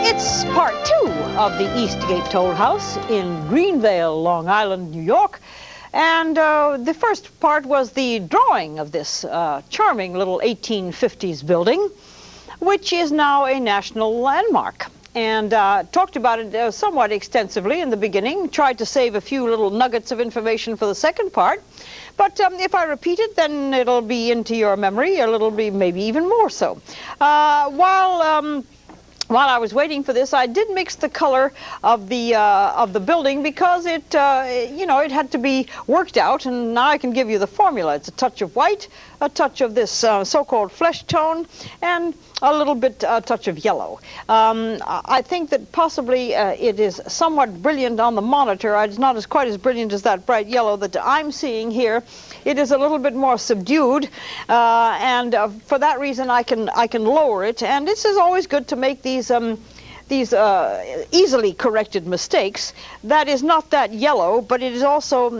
It's part 2 of the Eastgate Toll House in Greenvale, Long Island, New York. And the first part was the drawing of this charming little 1850s building, which is now a national landmark. And talked about it somewhat extensively in the beginning, tried to save a few little nuggets of information for the second part. But if I repeat it, then it'll be into your memory, or it'll be maybe even more so. While I was waiting for this, I did mix the color of the building because it, you know, it had to be worked out, and now I can give you the formula. It's a touch of white, a touch of this so-called flesh tone, and a little bit touch of yellow. I think that possibly it is somewhat brilliant on the monitor. It's not quite as brilliant as that bright yellow that I'm seeing here. It is a little bit more subdued, and for that reason I can lower it. And this is always good to make these easily corrected mistakes. That is not that yellow, but it is also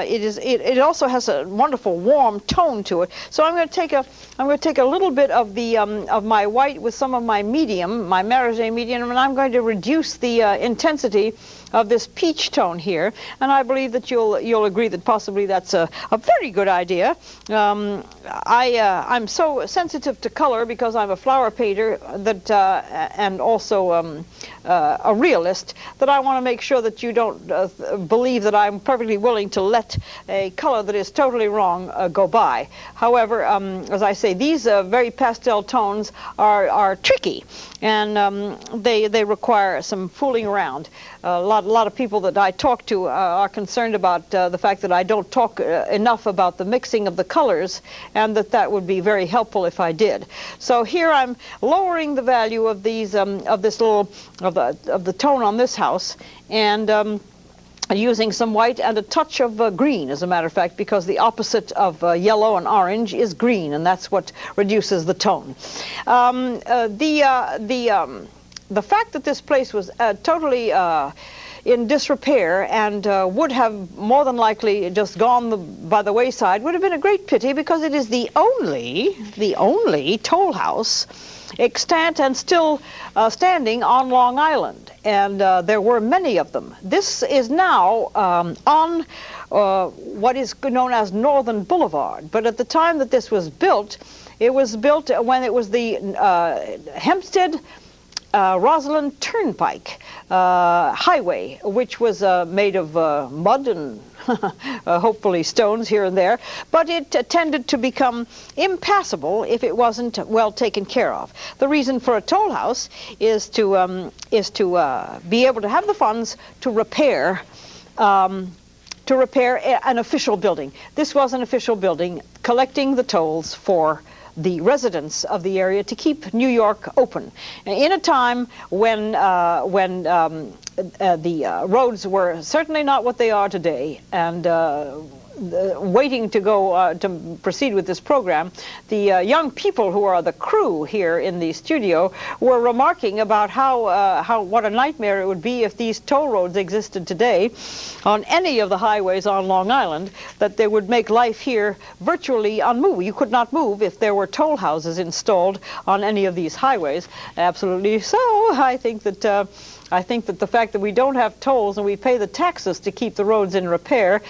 it also has a wonderful warm tone to it. So I'm going to take a little bit of the of my white with some of my medium, my Marizé medium, and I'm going to reduce the intensity of this peach tone here, and I believe that you'll agree that possibly that's a very good idea. I'm so sensitive to color because I'm a flower painter that and also a realist, that I want to make sure that you don't believe that I'm perfectly willing to let a color that is totally wrong go by. However, as I say, these very pastel tones are tricky, and they require some fooling around. A lot of people that I talk to are concerned about the fact that I don't talk enough about the mixing of the colors, and that would be very helpful if I did. So here I'm lowering the value of these of the tone on this house, and using some white and a touch of green, as a matter of fact, because the opposite of yellow and orange is green, and that's what reduces the tone. The fact that this place was totally in disrepair and would have more than likely just gone by the wayside would have been a great pity, because it is the only toll house extant and still standing on Long Island, and there were many of them. This is now on what is known as Northern Boulevard, but at the time that this was built, it was built when it was the Hempstead Roslyn Turnpike highway, which was made of mud and hopefully stones here and there, but it tended to become impassable if it wasn't well taken care of. The reason for a toll house is to be able to have the funds to repair an official building. This was an official building collecting the tolls for the residents of the area to keep New York open in a time when the roads were certainly not what they are today. And waiting to go to proceed with this program, the young people who are the crew here in the studio were remarking about what a nightmare it would be if these toll roads existed today on any of the highways on Long Island, that they would make life here virtually unmovable. You could not move if there were toll houses installed on any of these highways. Absolutely so. I think that I think that the fact that we don't have tolls and we pay the taxes to keep the roads in repair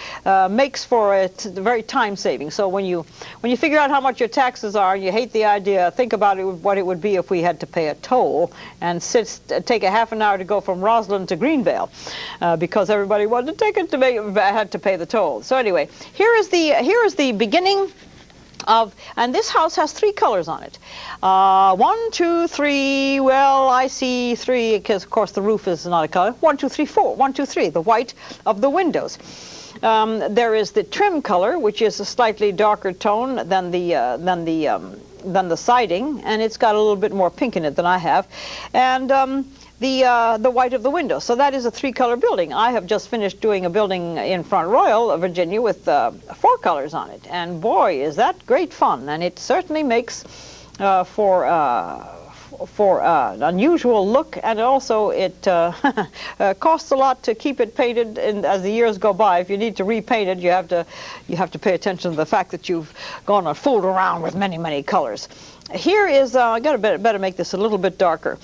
makes for it very time-saving. So when you figure out how much your taxes are, and you hate the idea, think about it, what it would be if we had to pay a toll and take a half an hour to go from Roslyn to Greenvale because everybody wanted to take it had to pay the toll. So anyway, here is the beginning of, and this house has 3 colors on it. 1, 2, 3, well, I see 3 because of course the roof is not a color. 1, 2, 3, 4, 1, 2, 3, the white of the windows. There is the trim color, which is a slightly darker tone than the siding, and it's got a little bit more pink in it than I have. And the white of the window. So that is a 3-color building. I have just finished doing a building in Front Royal, Virginia, with 4 colors on it. And boy, is that great fun. And it certainly makes for an unusual look, and also it costs a lot to keep it painted. And as the years go by, if you need to repaint it, you have to pay attention to the fact that you've gone and fooled around with many, many colors. Here is I got to better make this a little bit darker.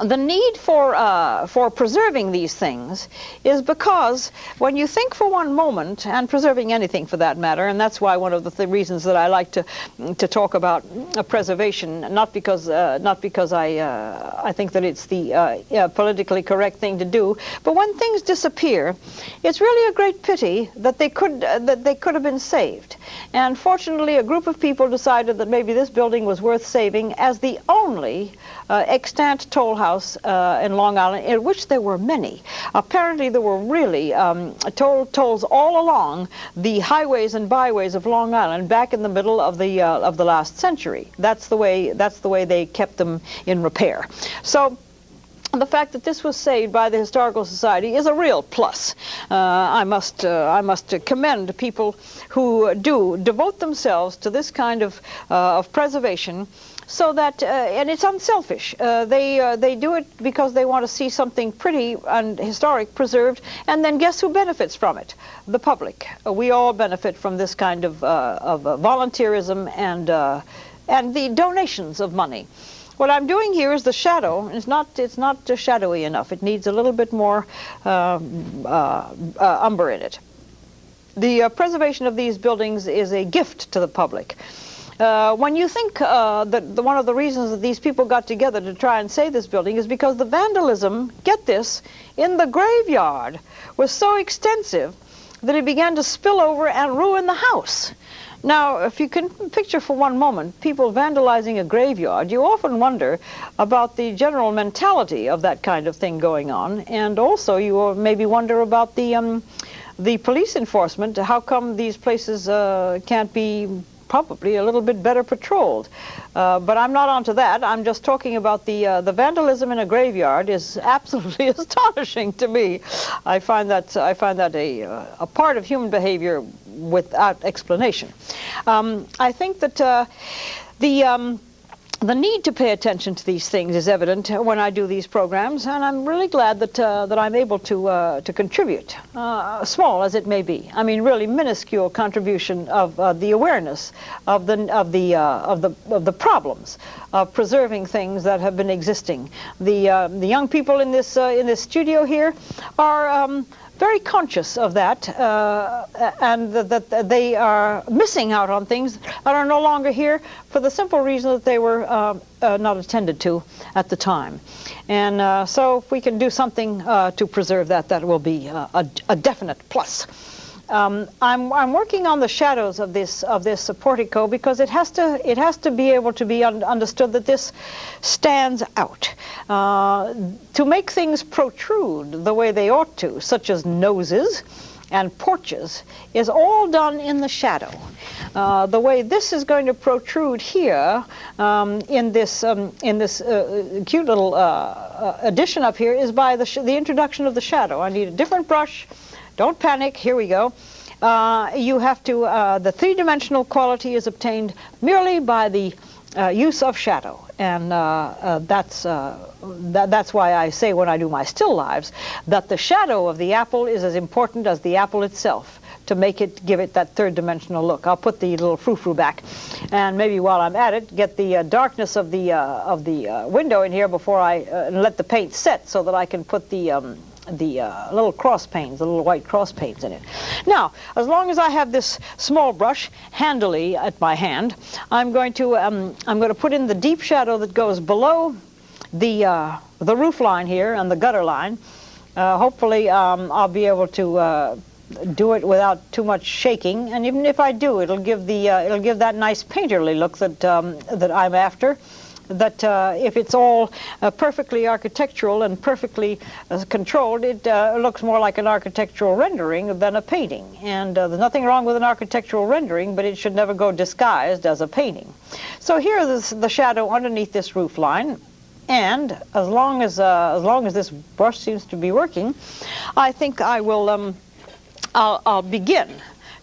The need for preserving these things is because when you think for one moment, and preserving anything for that matter, and that's why one of the reasons that I like to talk about preservation, not because I think that it's the politically correct thing to do, but when things disappear, it's really a great pity that they could have been saved. And fortunately, a group of people decided that maybe this building was worth saving as the only extant toll house in Long Island, in which there were many. Apparently there were really tolls all along the highways and byways of Long Island back in the middle of the last century. That's the way they kept them in repair. So the fact that this was saved by the Historical Society is a real plus. I must commend people who do devote themselves to this kind of preservation, so that and it's unselfish. They do it because they want to see something pretty and historic preserved, and then guess who benefits from it? The public. We all benefit from this kind of volunteerism and the donations of money. What I'm doing here is the shadow. It's not shadowy enough. It needs a little bit more umber in it. The preservation of these buildings is a gift to the public. When you think that one of the reasons that these people got together to try and save this building is because the vandalism, get this, in the graveyard was so extensive that it began to spill over and ruin the house. Now, if you can picture for one moment people vandalizing a graveyard, you often wonder about the general mentality of that kind of thing going on, and also you maybe wonder about the police enforcement. How come these places can't be probably a little bit better patrolled? But I'm not onto that. I'm just talking about the vandalism in a graveyard is absolutely astonishing to me. I find that a part of human behavior without explanation. I think that the need to pay attention to these things is evident when I do these programs, and I'm really glad that I'm able to contribute, small as it may be. I mean, really minuscule contribution of the awareness of the problems of preserving things that have been existing. The young people in this studio here are very conscious of that, and that they are missing out on things that are no longer here for the simple reason that they were not attended to at the time. And so if we can do something to preserve that, that will be a definite plus. I'm working on the shadows of this portico because it has to be able to be understood that this stands out. To make things protrude the way they ought to, such as noses and porches, is all done in the shadow. The way this is going to protrude here in this cute little addition up here is by the introduction of the shadow. I need a different brush. Don't panic, here we go. You have to, the three-dimensional quality is obtained merely by the use of shadow. And that's why I say when I do my still lives that the shadow of the apple is as important as the apple itself, to give it that third-dimensional look. I'll put the little frou-frou back, and maybe while I'm at it, get the darkness of the window in here before I let the paint set, so that I can put the little cross panes, the little white cross panes in it. Now, as long as I have this small brush handily at my hand, I'm going to put in the deep shadow that goes below the roof line here and the gutter line. Hopefully, I'll be able to do it without too much shaking, and even if I do, it'll give that nice painterly look that I'm after. That if it's all perfectly architectural and perfectly controlled, it looks more like an architectural rendering than a painting. And there's nothing wrong with an architectural rendering, but it should never go disguised as a painting. So here is the shadow underneath this roof line. And as long as this brush seems to be working, I think I will I'll begin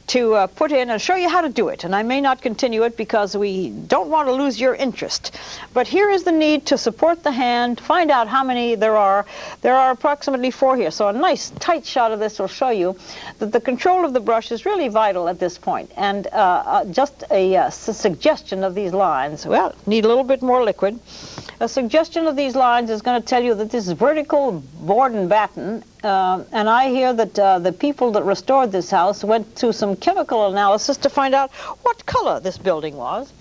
to put in and show you how to do it. And I may not continue it because we don't want to lose your interest. But here is the need to support the hand, find out how many there are. There are approximately 4 here. So a nice tight shot of this will show you that the control of the brush is really vital at this point. And just a suggestion of these lines, well, need a little bit more liquid. A suggestion of these lines is going to tell you that this is vertical board and batten, and I hear that the people that restored this house went through some chemical analysis to find out what color this building was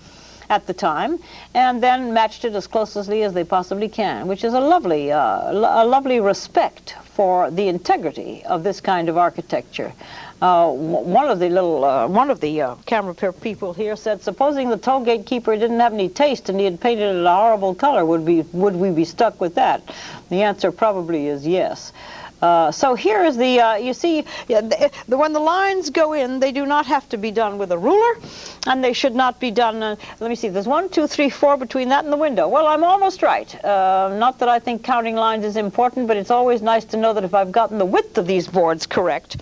at the time, and then matched it as closely as they possibly can, which is a lovely respect for the integrity of this kind of architecture. One of the camera people here said, supposing the toll gate keeper didn't have any taste and he had painted it a horrible color, would we be stuck with that? The answer probably is yes. So here is you see, when the lines go in, they do not have to be done with a ruler, and they should not be done, let me see, there's 1, 2, 3, 4 between that and the window. Well, I'm almost right. Not that I think counting lines is important, but it's always nice to know that if I've gotten the width of these boards correct,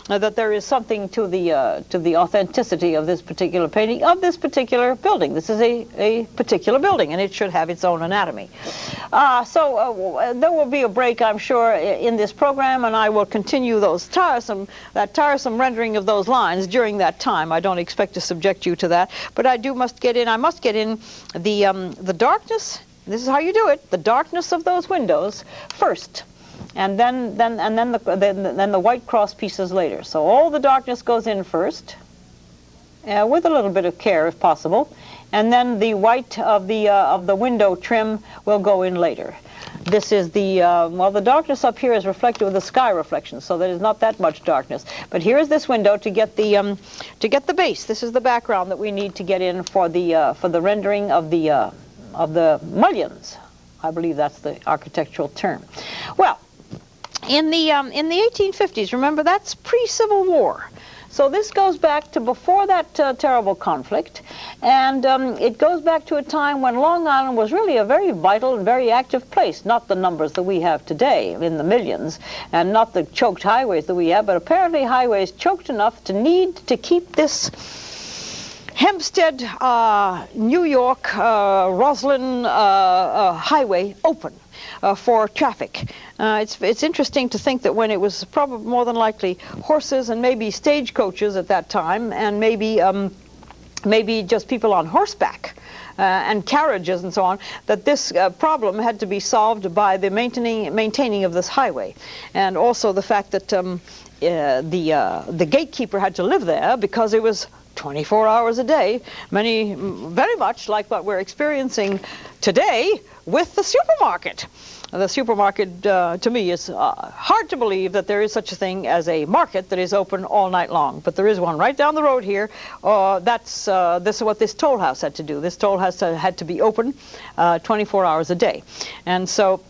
that there is something to the authenticity of this particular painting, of this particular building. This is a particular building, and it should have its own anatomy. So there will be a break, I'm sure, in this program, and I will continue that tiresome rendering of those lines during that time. I don't expect to subject you to that, but I must get in the darkness. This is how you do it, the darkness of those windows first. And then the white cross pieces later. So all the darkness goes in first, with a little bit of care if possible, and then the white of the window trim will go in later. This is the darkness up here is reflective of the sky reflection, so there is not that much darkness. But here is this window to get the base. This is the background that we need to get in for the rendering of the mullions. I believe that's the architectural term. Well, in the 1850s, remember, that's pre-Civil War. So this goes back to before that terrible conflict, and it goes back to a time when Long Island was really a very vital and very active place. Not the numbers that we have today in the millions, and not the choked highways that we have, but apparently highways choked enough to need to keep this Hempstead, New York, Roslyn highway open for traffic. It's interesting to think that when it was probably more than likely horses and maybe stagecoaches at that time, and maybe just people on horseback and carriages and so on, that this problem had to be solved by the maintaining of this highway, and also the fact that the gatekeeper had to live there because it was 24 hours a day, very much like what we're experiencing today with the supermarket. The supermarket, to me, is hard to believe that there is such a thing as a market that is open all night long. But there is one right down the road here. This is what this toll house had to do. This toll house had to be open 24 hours a day. And so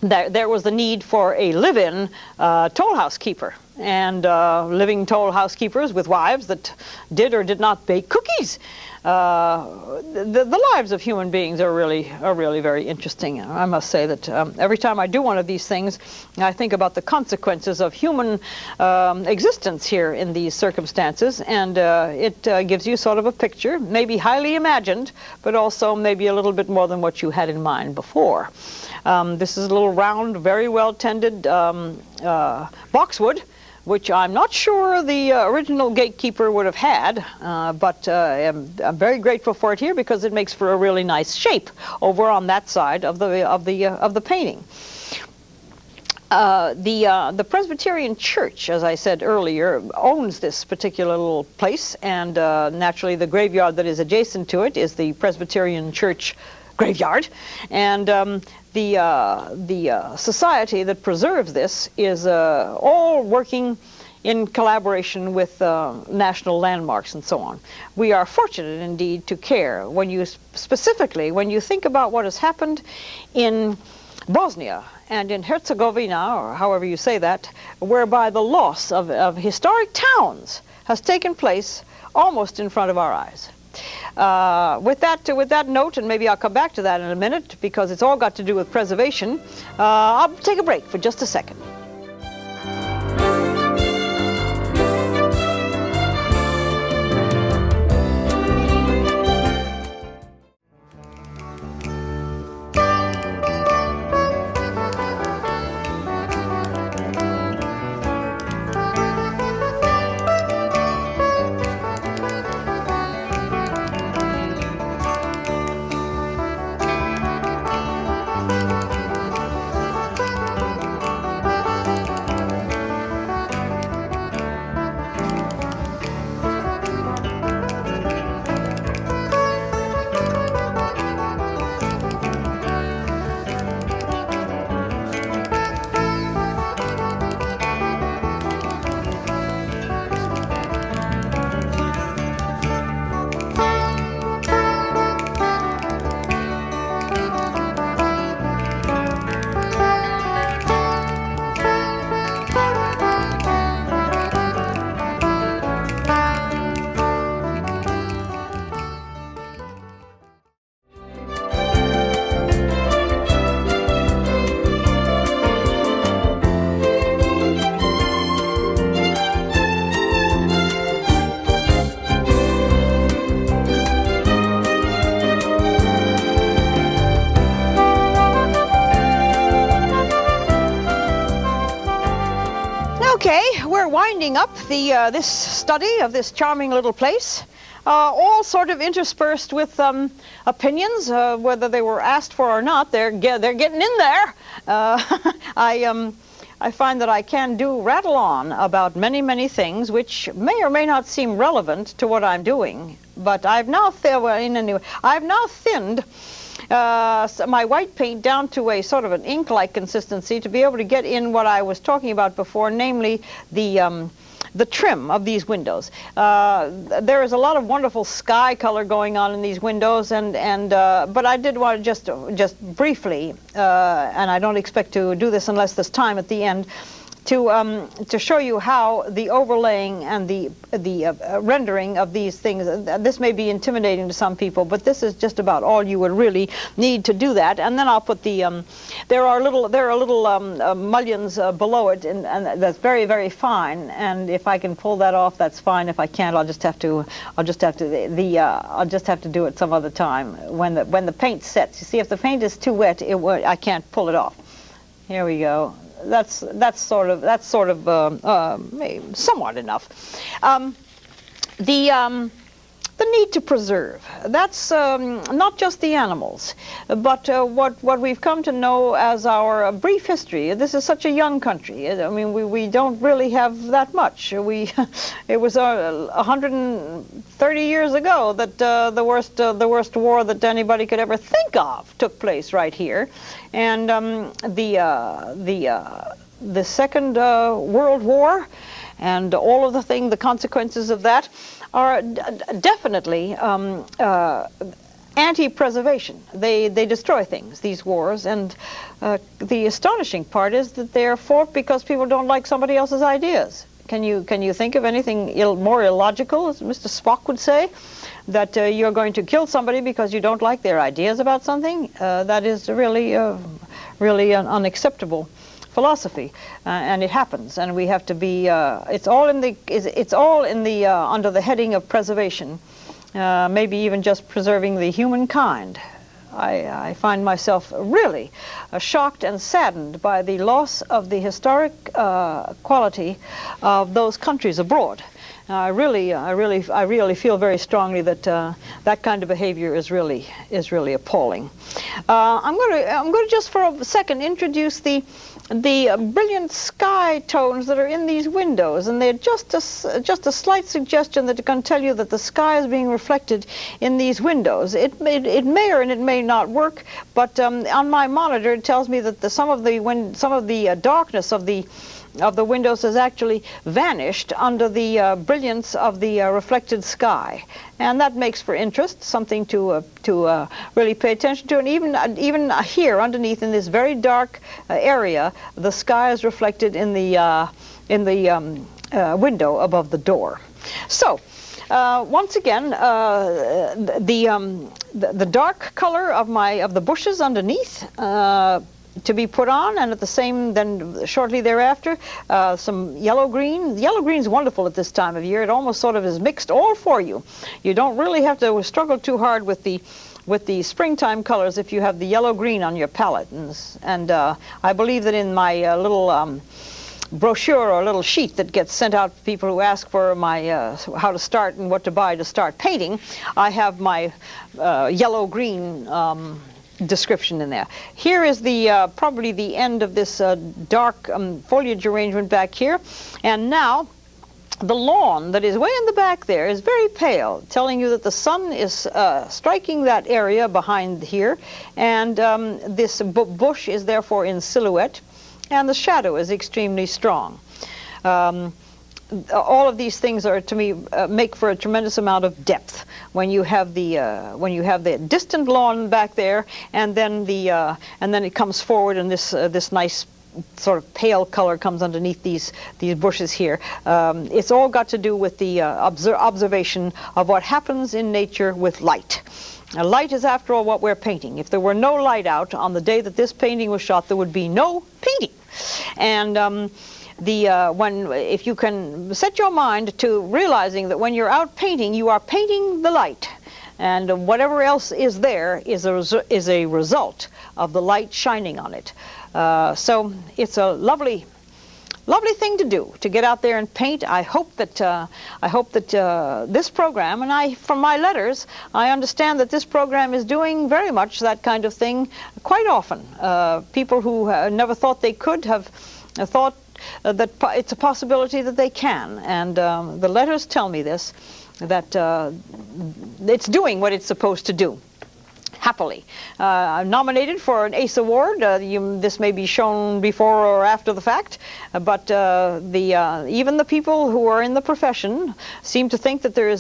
there was the need for a live-in toll house keeper. And living toll housekeepers with wives that did or did not bake cookies. The lives of human beings are really very interesting. I must say that every time I do one of these things, I think about the consequences of human existence here in these circumstances, and it gives you sort of a picture, maybe highly imagined, but also maybe a little bit more than what you had in mind before. This is a little round, very well tended boxwood, which I'm not sure the original gatekeeper would have had, but I'm very grateful for it here because it makes for a really nice shape over on that side of the painting. The Presbyterian Church, as I said earlier, owns this particular little place, and naturally the graveyard that is adjacent to it is the Presbyterian Church graveyard, and the society that preserves this is all working in collaboration with national landmarks and so on. We are fortunate indeed to care when you specifically, when you think about what has happened in Bosnia and in Herzegovina, or however you say that, whereby the loss of historic towns has taken place almost in front of our eyes. With that note, and maybe I'll come back to that in a minute because it's all got to do with preservation, I'll take a break for just a second. We're winding up this study of this charming little place, all sort of interspersed with opinions, whether they were asked for or not. They're getting in there. I find that I can rattle on about many things which may or may not seem relevant to what I'm doing. But I've now thinned my white paint down to a sort of an ink-like consistency to be able to get in what I was talking about before, namely the trim of these windows. There is a lot of wonderful sky color going on in these windows, but I did want to just briefly, and I don't expect to do this unless there's time at the end, to show you how the overlaying and the rendering of these things. This may be intimidating to some people, but this is just about all you would really need to do that. And then I'll put the there are little mullions below it, and that's very fine. And if I can pull that off, that's fine. If I can't, I'll just have to do it some other time when the paint sets. You see, if the paint is too wet, I can't pull it off. Here we go. That's sort of somewhat enough. The need to preserve. That's not just the animals, but what we've come to know as our brief history. This is such a young country. I mean, we don't really have that much. It was 130 years ago that the worst war that anybody could ever think of took place right here, and the Second World War and all of the consequences of that are definitely anti-preservation. They destroy things, these wars, and the astonishing part is that they are fought because people don't like somebody else's ideas. Can you think of anything more illogical, as Mr. Spock would say, that you're going to kill somebody because you don't like their ideas about something? That is really an unacceptable philosophy, and it happens, and we have to be. It's all in the under the heading of preservation, maybe even just preserving the humankind. I find myself really shocked and saddened by the loss of the historic quality of those countries abroad. I really feel very strongly that that kind of behavior is really appalling. I'm going to just for a second introduce the brilliant sky tones that are in these windows, and they're just a slight suggestion that can tell you that the sky is being reflected in these windows. It may or it may not work, but on my monitor it tells me that some of the darkness of the windows has actually vanished under the brilliance of the reflected sky, and that makes for interest, something to really pay attention to. And even here underneath in this very dark area, the sky is reflected in the window above the door. So once again, the dark color of the bushes underneath to be put on, and at the same, then shortly thereafter, some yellow green. Yellow green is wonderful at this time of year. It almost sort of is mixed all for you. You don't really have to struggle too hard with the springtime colors if you have the yellow green on your palette. And I believe that in my little brochure or little sheet that gets sent out to people who ask for my how to start and what to buy to start painting, I have my yellow green description in there. Here is the probably the end of this dark foliage arrangement back here, and now the lawn that is way in the back there is very pale, telling you that the sun is striking that area behind here, and this bush is therefore in silhouette, and the shadow is extremely strong. All of these things are, to me, make for a tremendous amount of depth when you have the distant lawn back there, and then it comes forward, and this nice sort of pale color comes underneath these bushes here. It's all got to do with the observation of what happens in nature with light. Now, light is, after all, what we're painting. If there were no light out on the day that this painting was shot, there would be no painting. And if you can set your mind to realizing that when you're out painting, you are painting the light, and whatever else is there is a result of the light shining on it. So it's a lovely thing to do, to get out there and paint. I hope that this program, and from my letters, I understand that this program is doing very much that kind of thing quite often. People who never thought they could have thought that it's a possibility that they can, and the letters tell me this, that it's doing what it's supposed to do. Happily. I'm nominated for an ACE Award. This may be shown before or after the fact, but even the people who are in the profession seem to think that there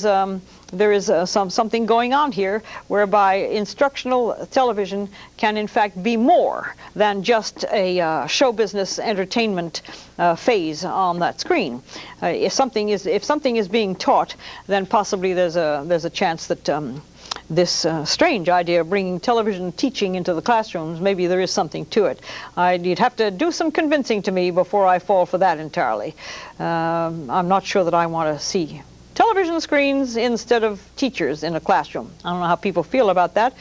is something going on here whereby instructional television can in fact be more than just a show business entertainment phase on that screen. If something is being taught, then possibly there's a chance that this strange idea of bringing television teaching into the classrooms, maybe there is something to it. You'd have to do some convincing to me before I fall for that entirely. I'm not sure that I want to see television screens instead of teachers in a classroom. I don't know how people feel about that,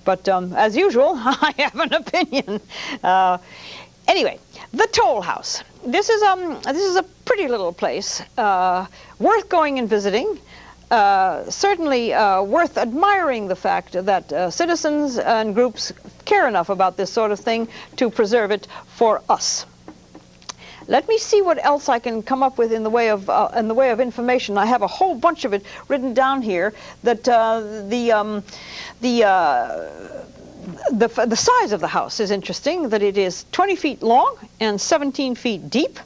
but as usual, I have an opinion. Anyway, the Toll House. This is a pretty little place, worth going and visiting. Certainly worth admiring the fact that citizens and groups care enough about this sort of thing to preserve it for us. Let me see what else I can come up with in the way of information. I have a whole bunch of it written down here. That the size of the house is interesting. That it is 20 feet long and 17 feet deep,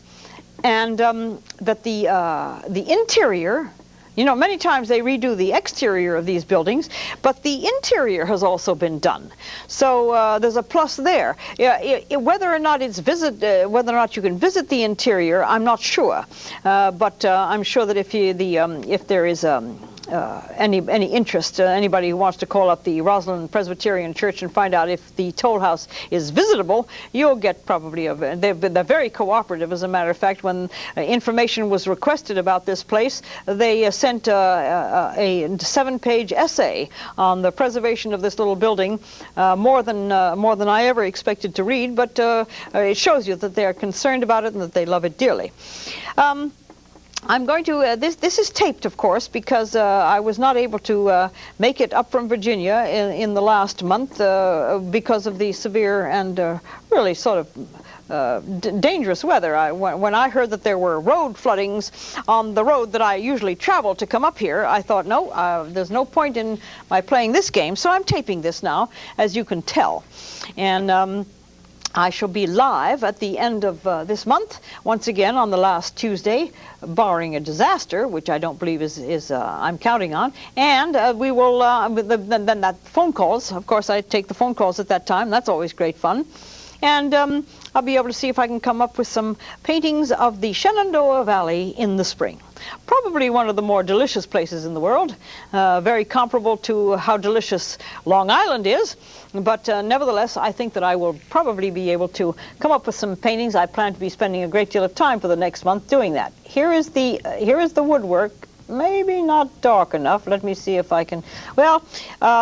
and that the interior. You know, many times they redo the exterior of these buildings, but the interior has also been done. So there's a plus there. Whether or not whether or not you can visit the interior, I'm not sure. But I'm sure that if there is any interest, anybody who wants to call up the Roslyn Presbyterian Church and find out if the toll house is visitable, you'll get probably they're very cooperative. As a matter of fact, when information was requested about this place, they sent a 7-page essay on the preservation of this little building, more than I ever expected to read, but it shows you that they're concerned about it and that they love it dearly. I'm going to, this is taped, of course, because I was not able to make it up from Virginia in the last month because of the severe and really sort of dangerous weather. When I heard that there were road floodings on the road that I usually travel to come up here, I thought, no, there's no point in my playing this game, so I'm taping this now, as you can tell. And I shall be live at the end of this month, once again on the last Tuesday, barring a disaster, which I don't believe is I'm counting on. And we will, then that phone calls, of course I take the phone calls at that time, that's always great fun. And I'll be able to see if I can come up with some paintings of the Shenandoah Valley in the spring. Probably one of the more delicious places in the world, very comparable to how delicious Long Island is, but nevertheless I think that I will probably be able to come up with some paintings. I plan to be spending a great deal of time for the next month doing that. Here is the woodwork. Maybe not dark enough. Let me see if I can. Well,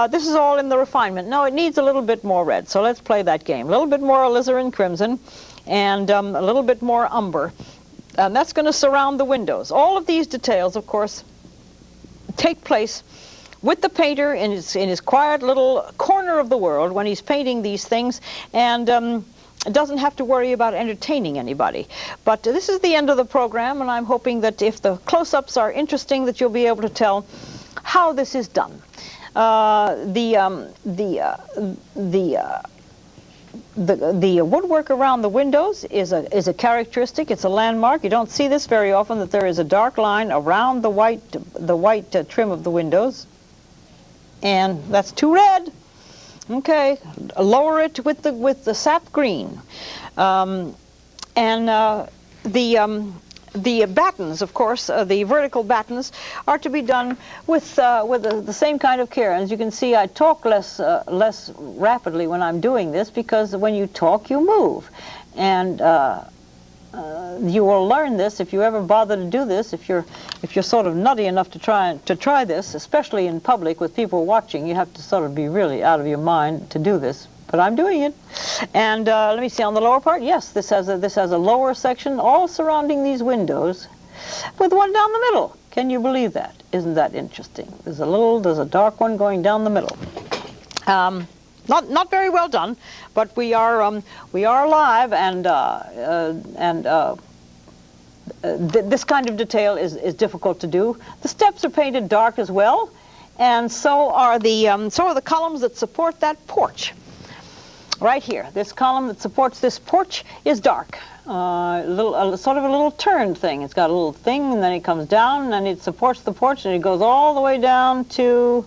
this is all in the refinement. No, it needs a little bit more red, so let's play that game. A little bit more alizarin crimson and a little bit more umber. And that's going to surround the windows. All of these details, of course, take place with the painter in his quiet little corner of the world when he's painting these things, and doesn't have to worry about entertaining anybody. But this is the end of the program, and I'm hoping that if the close-ups are interesting, that you'll be able to tell how this is done. The woodwork around the windows is a characteristic. It's a landmark. You don't see this very often, that there is a dark line around the white trim of the windows, and that's too red. Okay, lower it with the sap green, and the battens, of course, the vertical battens are to be done with the same kind of care. And as you can see, I talk less rapidly when I'm doing this, because when you talk, you move, and you will learn this if you ever bother to do this. If you're sort of nutty enough to try this, especially in public with people watching, you have to sort of be really out of your mind to do this. But I'm doing it. And let me see on the lower part. Yes, this has a lower section all surrounding these windows, with one down the middle. Can you believe that? Isn't that interesting? There's a dark one going down the middle. Not very well done, but we are live, and this kind of detail is difficult to do. The steps are painted dark as well, and so are the columns that support that porch. Right here, this column that supports this porch is dark. Sort of a little turned thing. It's got a little thing, and then it comes down, and it supports the porch, and it goes all the way down to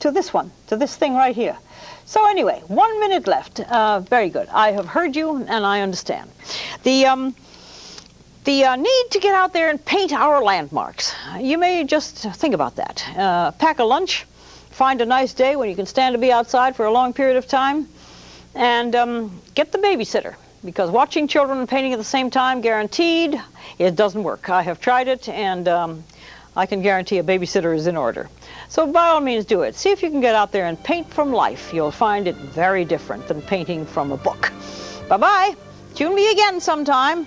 this one, to this thing right here. So anyway, 1 minute left. Very good. I have heard you, and I understand. The need to get out there and paint our landmarks. You may just think about that. Pack a lunch. Find a nice day when you can stand to be outside for a long period of time, and get the babysitter, because watching children and painting at the same time, guaranteed, it doesn't work. I have tried it, and I can guarantee a babysitter is in order. So by all means do it. See if you can get out there and paint from life. You'll find it very different than painting from a book. Bye-bye. Tune me again sometime.